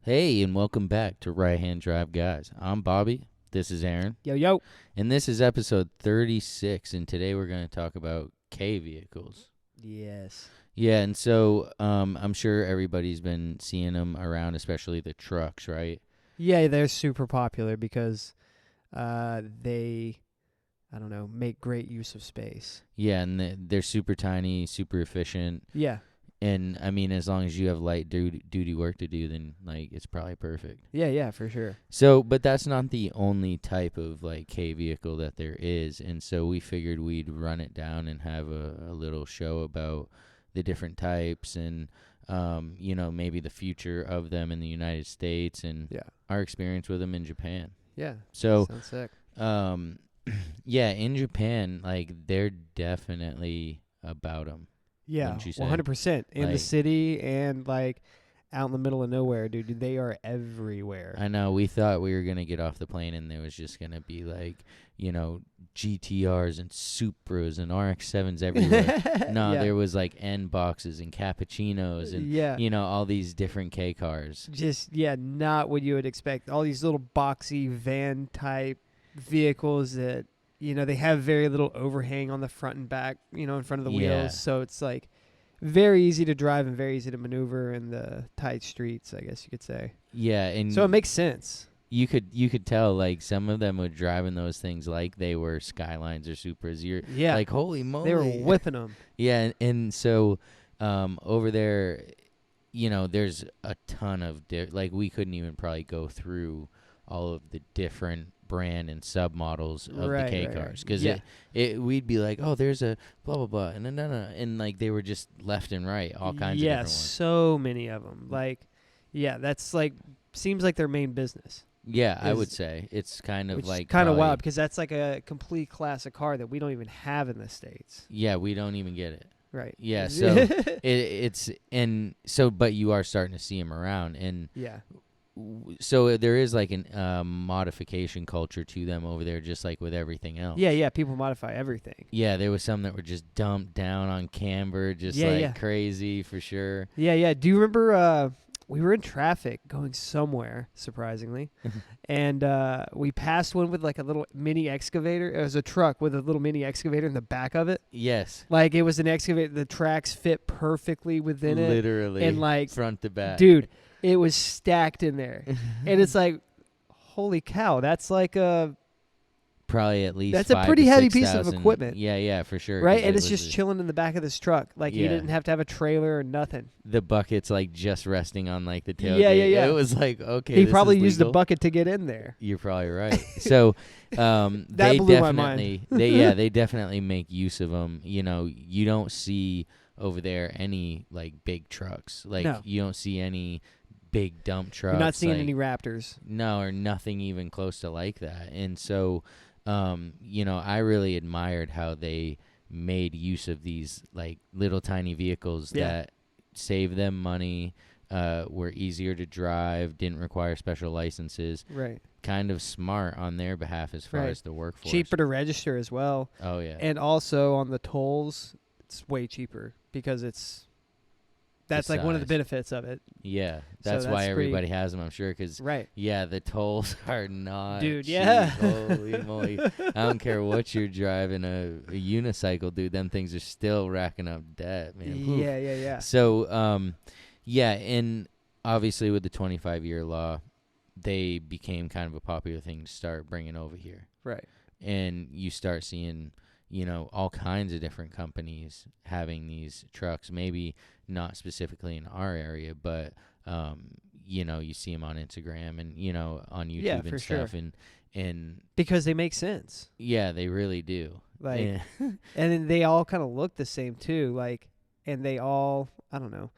Hey, and welcome back to Right Hand Drive Guys. I'm Bobby. This is Aaron. Yo, yo. And this is episode 36. And today we're going to talk about K vehicles. Yes. Yeah, and so I'm sure everybody's been seeing them around, especially the trucks, right? Yeah, they're super popular because they, make great use of space. Yeah, and they're super tiny, super efficient. Yeah. And, I mean, as long as you have light duty work to do, then, it's probably perfect. Yeah, for sure. So, but that's not the only type of, K vehicle that there is. And so we figured we'd run it down and have a little show about the different types and, maybe the future of them in the United States and our experience with them in Japan. Yeah. So, sounds sick. yeah, in Japan, they're definitely about them. Yeah, 100%. In the city and, out in the middle of nowhere, dude. They are everywhere. I know. We thought we were going to get off the plane and there was just going to be, GTRs and Supras and RX-7s everywhere. No, there was, N-boxes and Cappuccinos and, all these different K cars. Just, not what you would expect. All these little boxy van-type vehicles that... they have very little overhang on the front and back, in front of the wheels. So it's very easy to drive and very easy to maneuver in the tight streets, I guess you could say. Yeah. And so it makes sense. You could tell, some of them were driving those things like they were Skylines or Supras. You're like, holy moly. They were whipping them. Yeah. And so over there, there's a ton of, we couldn't even probably go through all of the different brand and submodels of the K cars, because we'd be like, oh, there's a blah blah blah and they were just left and right, all kinds of different ones. So many of them. That's seems like their main business. I would say it's kind of kind of wild, because that's a complete classic car that we don't even have in the States. Yeah, we don't even get it. Right. Yeah, so but you are starting to see them around, and so there is an modification culture to them over there, just like with everything else. Yeah, people modify everything. Yeah, there was some that were just dumped down on camber, just crazy for sure. Yeah. Do you remember we were in traffic going somewhere, surprisingly, and we passed one with a little mini excavator. It was a truck with a little mini excavator in the back of it. Yes. It was an excavator. The tracks fit perfectly within it. Literally. And front to back. Dude. It was stacked in there. And it's holy cow, that's probably at least that's a pretty heavy piece of equipment. Yeah, for sure. Right? And it's just chilling in the back of this truck. You didn't have to have a trailer or nothing. The bucket's just resting on the tailgate. Yeah. It was okay. He probably used the bucket to get in there. You're probably right. So they blew my mind. they definitely make use of them. You don't see over there any big trucks. No. You don't see any big dump trucks. You're not seeing any Raptors. No, or nothing even close to like that. And so, I really admired how they made use of these little tiny vehicles that save them money, were easier to drive, didn't require special licenses. Right. Kind of smart on their behalf as far as the workforce. Cheaper to register as well. Oh, yeah. And also on the tolls, it's way cheaper because that's one of the benefits of it. Yeah, that's why everybody has them, I'm sure, because, the tolls are not dude, cheap. Holy moly. I don't care what you're driving, a unicycle, dude, them things are still racking up debt, man. Yeah. So, and obviously with the 25-year law, they became kind of a popular thing to start bringing over here. Right. And you start seeing... all kinds of different companies having these trucks, maybe not specifically in our area, but, you see them on Instagram and, on YouTube and stuff. Sure. And because they make sense. Yeah, they really do. And then they all kind of look the same too. And they all, I don't know,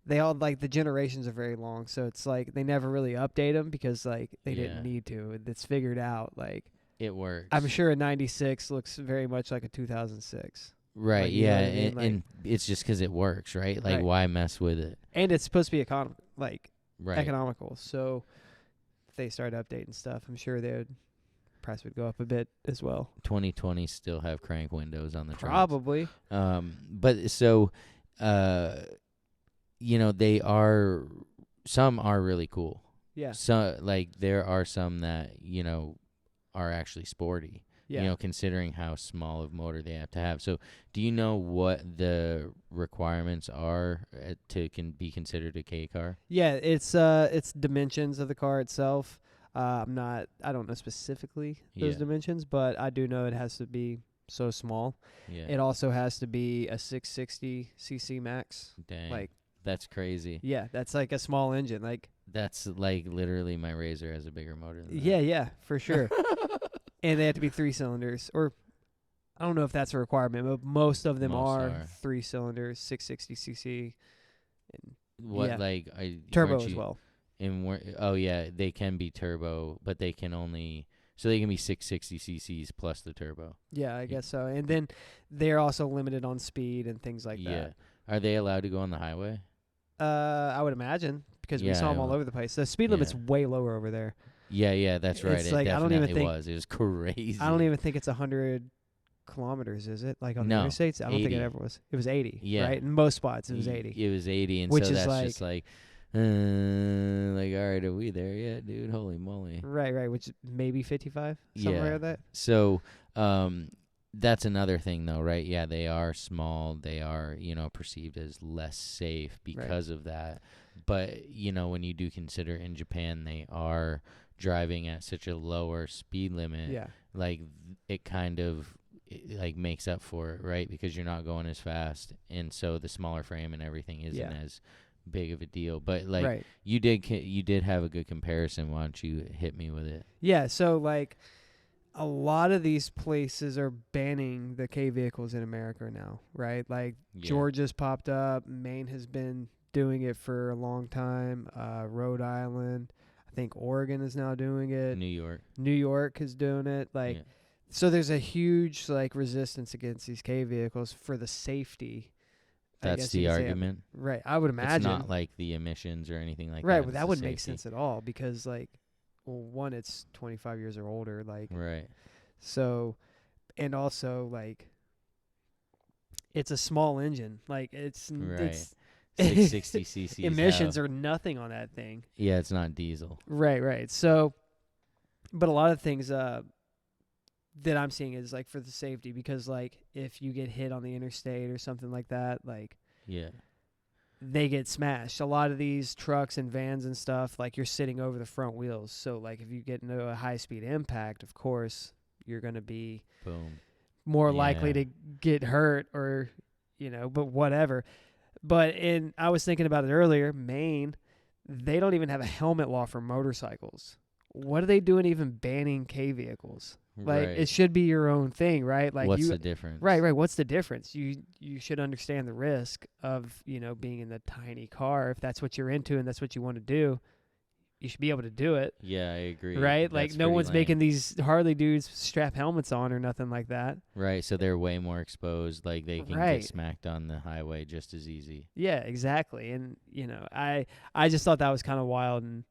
they all the generations are very long. So it's they never really update them because they didn't need to. It's figured out. It works. I'm sure a 96 looks very much like a 2006. Right, yeah, and it's just because it works, right? Why mess with it? And it's supposed to be economical. So if they start updating stuff, I'm sure price would go up a bit as well. 2020 still have crank windows on the trucks. Probably. But so, they are some are really cool. Yeah. So like there are some that are actually sporty. Yeah. Considering how small of motor they have to have. So, do you know what the requirements are to be considered a K car? Yeah, it's dimensions of the car itself. I don't know specifically those Yeah. dimensions, but I do know it has to be so small. Yeah. It also has to be a 660 cc max. Dang. Like, that's crazy. yeah, that's like a small engine. Like, That's like literally my Razor has a bigger motor than yeah, that. yeah, for sure. And they have to be 3 cylinders, or I don't know if that's a requirement, but most of them Most are are. 3 cylinders, 660 cc, and What yeah. like turbo weren't as you well. oh yeah, they can be turbo, but they can only so they can be 660 cc's plus the turbo. Yeah, I guess so. And then they're also limited on speed and things like Yeah. that. Are they allowed to go on the highway? I would imagine because we Yeah, saw them I all will. over the place. The speed Yeah. limit's way lower over there. Yeah, that's right. It's It like, I don't even definitely think- was. It was crazy. I don't even think it's 100 kilometers, is it? Like on No, the interstates? I don't think 80. it ever was. It was 80, Yeah. right? In most spots, it was 80. It was 80, and Which so is that's like- just like, all right, are we there yet, dude? Holy moly! Right, which maybe 55, somewhere Yeah. like that. So, that's another thing, though, right? Yeah, they are small. They are, perceived as less safe because of that. But when you do consider in Japan, they are driving at such a lower speed limit. Yeah. Like it kind of like makes up for it, right? Because you're not going as fast, and so the smaller frame and everything isn't as big of a deal. But like Right. you did have a good comparison. Why don't you hit me with it? Yeah, so like a lot of these places are banning the K vehicles in America now, right? Like Yeah. Georgia's popped up, Maine has been doing it for a long time, Rhode Island, I think Oregon is now doing it. New York is doing it. Like, yeah. so there's a huge like resistance against these K vehicles for the safety. I That's guess the you could say. argument. Right. I would imagine. It's not like the emissions or anything like right. that. Well, it's that the wouldn't make safety. sense at all because like, well, one, it's 25 years or older. Like, Right. so, and also like, it's a small engine. Like it's Right. it's 660 cc's. emissions are nothing on that thing. Yeah, it's not diesel. Right. So, but a lot of things that I'm seeing is like for the safety because like if you get hit on the interstate or something like that, like Yeah. they get smashed. A lot of these trucks and vans and stuff, like you're sitting over the front wheels. So like if you get into a high speed impact, of course, you're going to be Boom. more likely Yeah. to get hurt or, but whatever. But I was thinking about it earlier, Maine, they don't even have a helmet law for motorcycles. What are they doing even banning K vehicles? Like Right. it should be your own thing, right? Like What's the difference? Right. What's the difference? You should understand the risk of, being in the tiny car. If that's what you're into and that's what you want to do, you should be able to do it. Yeah, I agree. Right? Like That's no pretty one's lame. making these Harley dudes strap helmets on or nothing like that. Right, so they're way more exposed. Like they can Right. get smacked on the highway just as easy. Yeah, exactly. And I just thought that was kind of wild and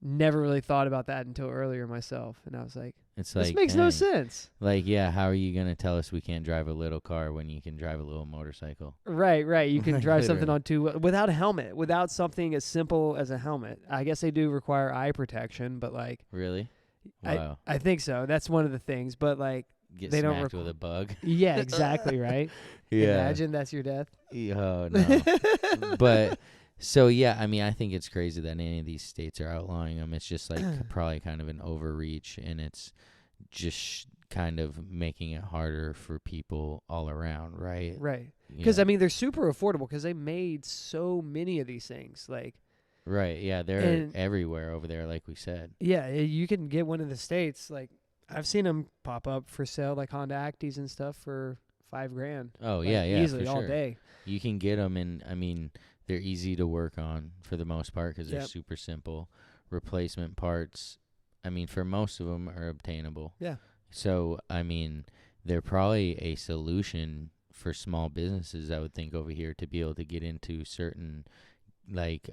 never really thought about that until earlier myself. And I was like, It's this like makes no dang. sense. Like, yeah, how are you gonna tell us we can't drive a little car when you can drive a little motorcycle? Right. You can Like, drive something literally. on two without a helmet, without something as simple as a helmet. I guess they do require eye protection, but like Really? Wow. I think so. That's one of the things. But like, Get they don't smacked with a bug. yeah, exactly. Right. Imagine that's your death. Oh no. But so yeah, I mean, I think it's crazy that any of these states are outlawing them. It's just like probably kind of an overreach, and it's just kind of making it harder for people all around, right? Right. You Because know? I mean, they're super affordable because they made so many of these things. Like, Right, yeah, they're And- everywhere over there, like we said. yeah, you can get one in the States. Like, I've seen them pop up for sale, like Honda Actis and stuff for $5,000. Oh, Like, yeah, easily for all sure. day. You can get them, and I mean, they're easy to work on for the most part because they're Yep. super simple. Replacement parts, I mean, for most of them are obtainable. Yeah. So, I mean, they're probably a solution for small businesses, I would think, over here to be able to get into certain, like,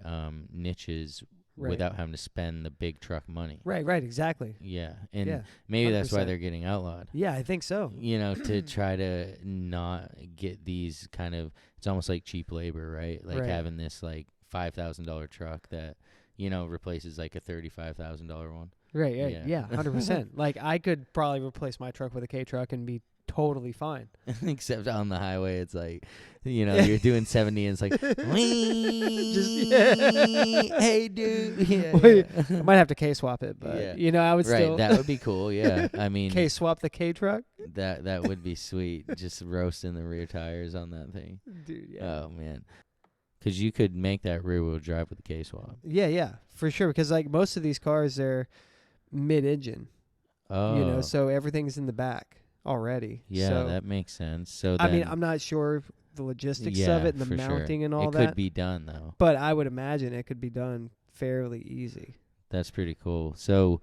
niches Right. without having to spend the big truck money. Right, exactly. Yeah, and Yeah, maybe that's why 100%. they're getting outlawed. Yeah, I think so. To try to not get these kind of, it's almost like cheap labor, right? Like Right. having this like $5,000 truck that, replaces like a $35,000 one. Right, Yeah. yeah, 100%. Like, I could probably replace my truck with a K truck and be totally fine. Except on the highway, it's like, you're doing 70 and it's like, wee, hey, dude. I might have to K swap it, but I would right, still. that would be cool. Yeah, I mean, K swap the K truck. that would be sweet. Just roasting the rear tires on that thing, dude. Yeah. Oh man, because you could make that rear wheel drive with the K swap. Yeah, for sure. Because like most of these cars, they're mid-engine. Oh, so everything's in the back already. Yeah, so, that makes sense. So I mean, I'm not sure the logistics of it and the mounting and all that. It could be done though. But I would imagine it could be done fairly easy. That's pretty cool. So,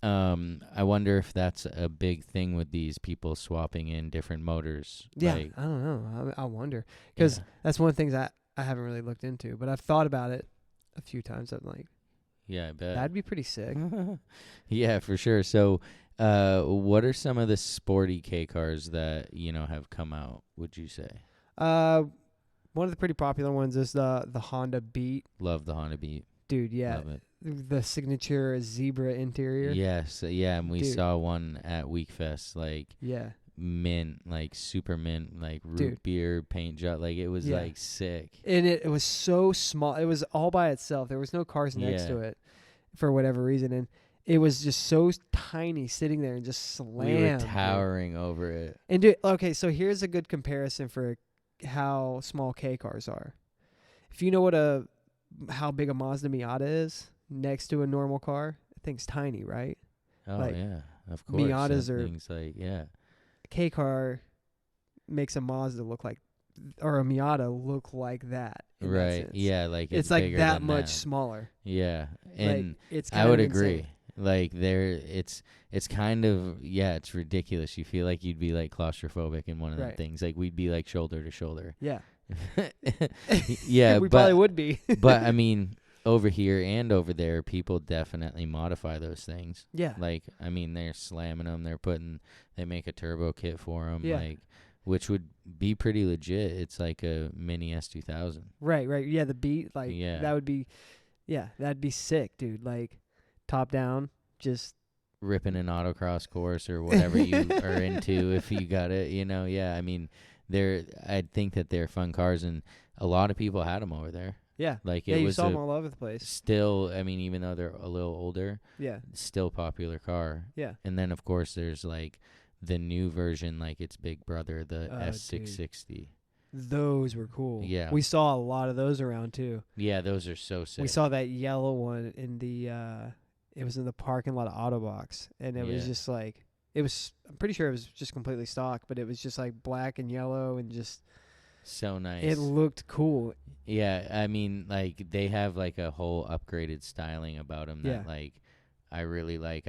I wonder if that's a big thing with these people swapping in different motors. Yeah, I don't know. I wonder because that's one of the things I haven't really looked into, but I've thought about it a few times. I'm like, yeah, I bet that'd be pretty sick. Yeah, for sure. So, what are some of the sporty K cars that have come out? Would you say? One of the pretty popular ones is the Honda Beat. Love the Honda Beat, dude. Yeah, love it. The signature zebra interior. Yes, and we saw one at Weekfest, like mint, like super mint, like root beer paint job, like it was like sick. And it was so small. It was all by itself. There was no cars next to it for whatever reason, and it was just so tiny sitting there and just slammed. We were towering over it. And okay, so here's a good comparison for how small K cars are. If you know how big a Mazda Miata is next to a normal car, that thing's tiny, right? Oh like, yeah, of course. Miatas are things like K car makes a Mazda look like, or a Miata look like that. Right. That yeah, like it's like that much smaller. Yeah, and like, it's I would insane. agree. Like it's kind of it's ridiculous. You feel like you'd be like claustrophobic in one of them things. Like we'd be like shoulder to shoulder. Yeah. Yeah, we probably would be. But I mean, over here and over there, people definitely modify those things. Yeah. Like I mean, they're slamming them. They make a turbo kit for them. Yeah. Like, which would be pretty legit. It's like a mini S2000. Right. Yeah, the Beat, like that would be, that'd be sick, dude. Like top down, just ripping an autocross course or whatever you are into if you got it. Yeah. I mean, I think that they're fun cars, and a lot of people had them over there. Yeah. Like you saw them all over the place. Still, I mean, even though they're a little older, still popular car. Yeah. And then of course there's like the new version, like its big brother, the S660. Dude. Those were cool. Yeah. We saw a lot of those around too. Yeah, those are so sick. We saw that yellow one in it was in the parking lot of Autobox, and it was just like, I'm pretty sure it was just completely stock, but it was just like black and yellow and just so nice. It looked cool. Yeah, I mean, like they have like a whole upgraded styling about them that like I really like.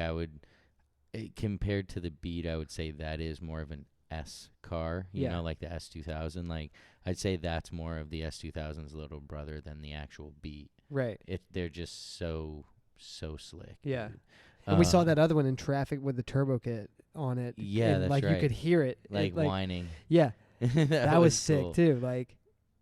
Compared to the Beat, I would say that is more of an S car, you know, like the S2000. Like I'd say that's more of the S2000's little brother than the actual Beat. Right. They're just so slick. Yeah. Dude. And we saw that other one in traffic with the turbo kit on it. Yeah, and that's like right. you could hear it. Like whining. Yeah. that was sick cool. too. Like,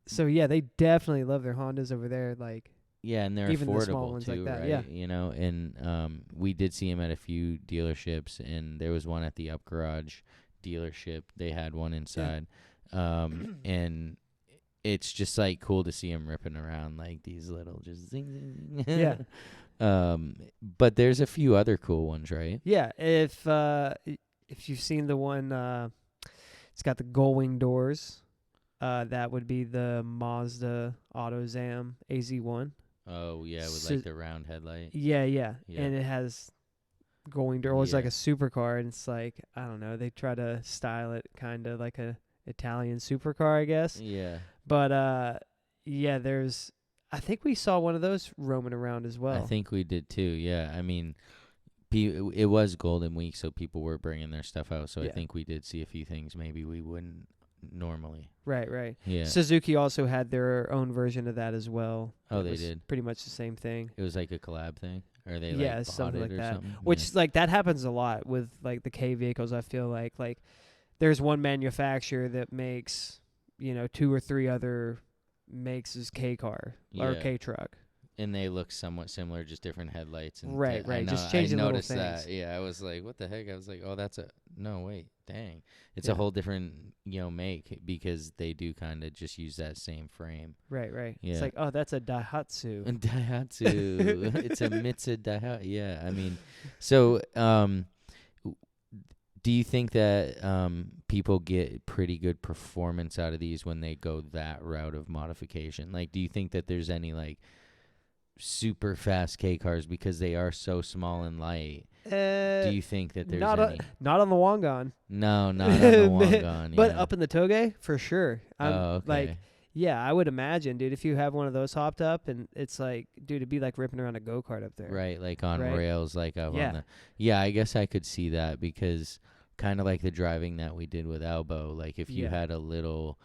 so yeah, they definitely love their Hondas over there. Like, yeah, and they're even affordable the small ones too, like that. right? Yeah. And we did see them at a few dealerships, and there was one at the Up Garage dealership. They had one inside, and it's just like cool to see them ripping around like these little just zing. Yeah. But there's a few other cool ones, right? Yeah. If you've seen the one, it's got the gull wing doors. That would be the Mazda AutoZam AZ1. Oh yeah, with like the round headlight. Yeah, and it has gull wing door. It's like a supercar, and it's like, I don't know. They try to style it kind of like a Italian supercar, I guess. Yeah. But I think we saw one of those roaming around as well. I think we did too. Yeah, I mean, it was Golden Week, so people were bringing their stuff out. So I think we did see a few things maybe we wouldn't normally. Right. Yeah. Suzuki also had their own version of that as well. Oh, they did. Pretty much the same thing. It was like a collab thing, or they bought something it like or that. something? Which like that happens a lot with like the K vehicles. I feel like there's one manufacturer that makes 2 or 3 other makes his K car or Yeah. K truck. And they look somewhat similar, just different headlights. And Right, I right. know, Just I changing little noticed things. that. Yeah, I was like, what the heck? I was like, oh, that's a no, wait, dang, it's a Yeah. whole different make because they do kind of just use that same frame. Right, right. It's Yeah. like, oh, that's a Daihatsu. And Daihatsu, it's a Mitsu Daihatsu. Yeah, I mean, so do you think that people get pretty good performance out of these when they go that route of modification? Like, do you think that there's any like super fast K cars because they are so small and light? Do you think that there's any? Not on the Wangan. No, not on the Wangan. But Yeah. up in the Toge, for sure. Oh, okay. Like, yeah, I would imagine, dude, if you have one of those hopped up, and it's like, dude, it'd be like ripping around a go-kart up there. Right, like on Right. rails, like up Yeah. on the. Yeah, I guess I could see that because kind of like the driving that we did with Elbow. Like if you Yeah. had a little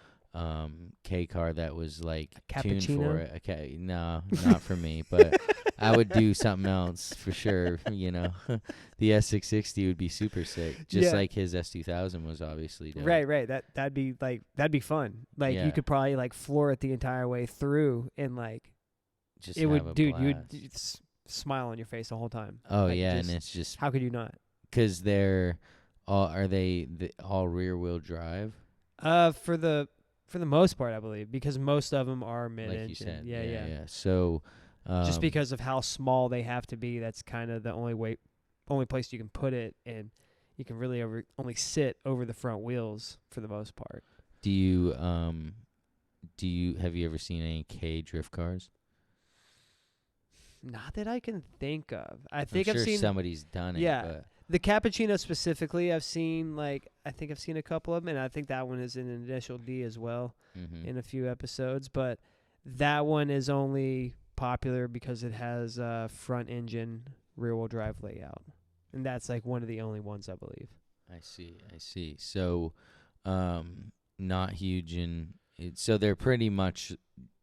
K car that was like A tuned for cappuccino? it. Okay, no, not for me, but I would do something else for sure. You know, the S660 would be super sick, just Yeah. like his S2000 was obviously dope. Right, right. That'd be fun. Like Yeah. you could probably like floor it the entire way through, and like Just it have would, a dude. blast. You'd smile on your face the whole time. Oh Like, yeah, just- and it's just how could you not? because they're all all rear wheel drive. For the most part, I believe, because most of them are mid-engine. Like you said. Yeah. So, Just because of how small they have to be, that's kind of the only place you can put it, and you can really only sit over the front wheels for the most part. do you have you ever seen any K drift cars? Not that I can think of. I I'm think sure I've seen somebody's done it. Yeah. But the cappuccino specifically. I think I've seen a couple of them, and I think that one is in an initial D as well in a few episodes. But that one is only popular because it has a front engine rear wheel drive layout, and that's like one of the only ones, I believe. I see. So, not huge in. So they're pretty much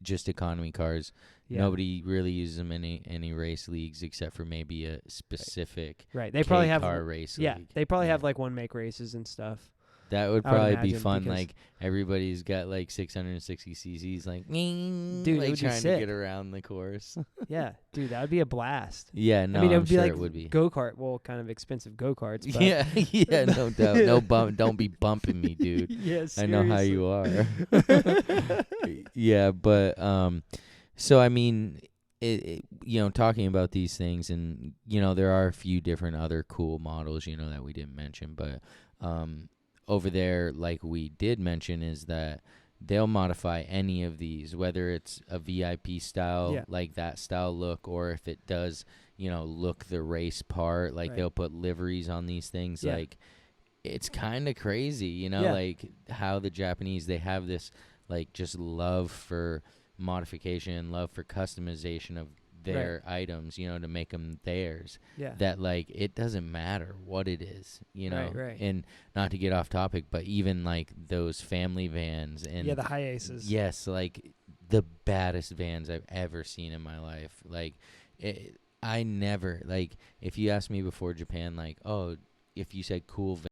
just economy cars. Yeah. Nobody really uses them in any race leagues except for maybe a specific Right. They probably have car race Yeah, league. they probably Yeah. have like one make races and stuff. That would I would probably be imagine, fun. because- Like everybody's got like 660 cc's, like Dude, it like would be trying to sick. get around the course. Yeah, dude, that would be a blast. Yeah, no, I mean, it I'm would be sure like it would be. go kart. Well, kind of expensive go karts. But Yeah, yeah, no doubt. No bump. Don't be bumping me, dude. Yeah, I know how you are. seriously. Yeah, but so I mean, talking about these things, and there are a few different other cool models, that we didn't mention, but over there, like we did mention, is that they'll modify any of these, whether it's a VIP style, Yeah. like that style look, or if it does, look the race part, like Right. they'll put liveries on these things, Yeah. like it's kind of crazy, Yeah. like how the Japanese, they have this like just love for modification, love for customization of their items, to make them theirs. Yeah. That like it doesn't matter what it is, Right. And not to get off topic, but even like those family vans and Yeah, the high aces. yes, like the baddest vans I've ever seen in my life. Like I never, like, if you asked me before Japan, like, oh, if you said cool